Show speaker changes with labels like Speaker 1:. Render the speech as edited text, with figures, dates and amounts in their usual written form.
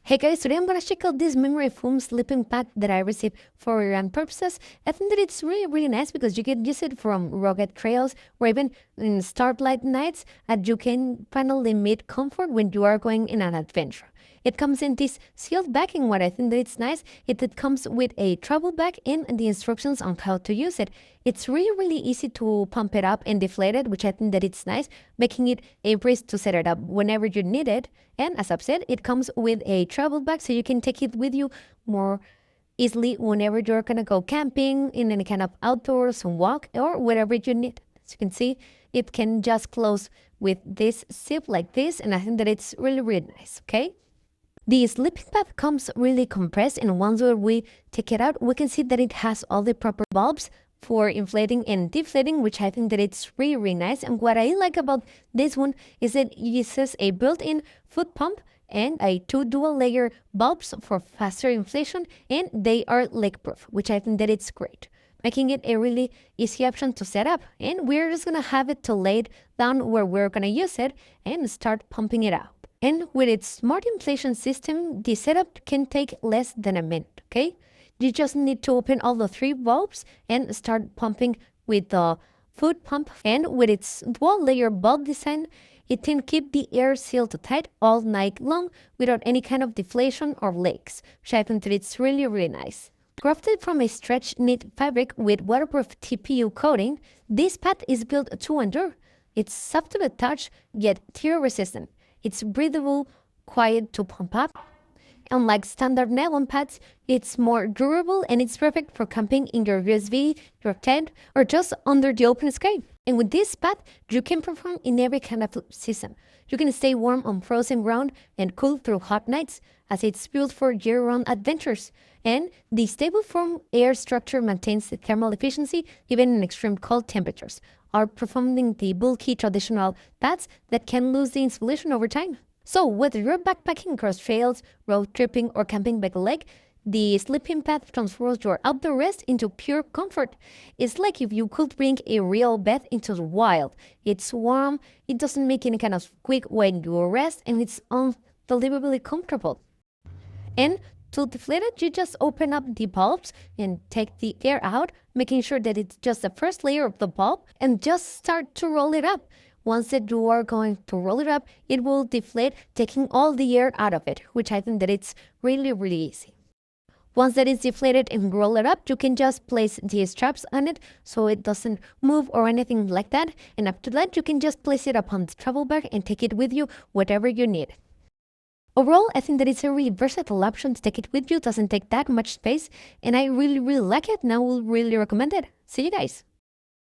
Speaker 1: Hey guys, today I'm gonna check out this memory foam sleeping pad that I received for run purposes. I think that it's really nice because you can use it from rugged trails or even in starlight nights, and you can finally meet comfort when you are going in an adventure. It comes in this sealed backing. What I think that it's nice, it comes with a travel bag and the instructions on how to use it. It's really easy to pump it up and deflate it, which I think that it's nice, making it a breeze to set it up whenever you need it. And as I've said, it comes with a travel bag, so you can take it with you more easily whenever you're gonna go camping, in any kind of outdoors walk, or whatever you need. As you can see, it can just close with this zip like this, and I think that it's really nice, okay? The sleeping pad comes really compressed, and once we take it out, we can see that it has all the proper bulbs for inflating and deflating, which I think that it's really nice. And what I like about this one is that it uses a built-in foot pump and a 2 dual layer bulbs for faster inflation, and they are leak proof, which I think that it's great, making it a really easy option to set up. And we're just gonna have it to lay it down where we're gonna use it and start pumping it out. And with its smart inflation system, the setup can take less than a minute, okay? You just need to open all the 3 bulbs and start pumping with the foot pump. And with its dual layer bulb design, it can keep the air sealed tight all night long without any kind of deflation or leaks, which I think that it's really nice. Crafted from a stretch knit fabric with waterproof TPU coating, this pad is built to endure. It's soft to the touch, yet tear resistant. It's breathable, quiet to pump up. Unlike standard nylon pads, it's more durable, and it's perfect for camping in your USV, your tent, or just under the open sky. And with this pad, you can perform in every kind of season. You can stay warm on frozen ground and cool through hot nights, as it's built for year-round adventures. And the stable foam air structure maintains the thermal efficiency even in extreme cold temperatures, outperforming the bulky traditional pads that can lose the insulation over time. So whether you're backpacking across trails, road tripping, or camping by the lake, the sleeping pad transforms your outdoor rest into pure comfort. It's like if you could bring a real bed into the wild. It's warm, it doesn't make any kind of squeak when you rest, and it's unbelievably comfortable. And to deflate it, you just open up the bulbs and take the air out, making sure that it's just the first layer of the bulb, and just start to roll it up. Once that you are going to roll it up, it will deflate, taking all the air out of it, which I think that it's really easy. Once that is deflated and roll it up, you can just place the straps on it so it doesn't move or anything like that. And after that, you can just place it upon the travel bag and take it with you whatever you need. Overall, I think that it's a really versatile option to take it with you. It doesn't take that much space, and I really like it, and I will really recommend it. See you guys!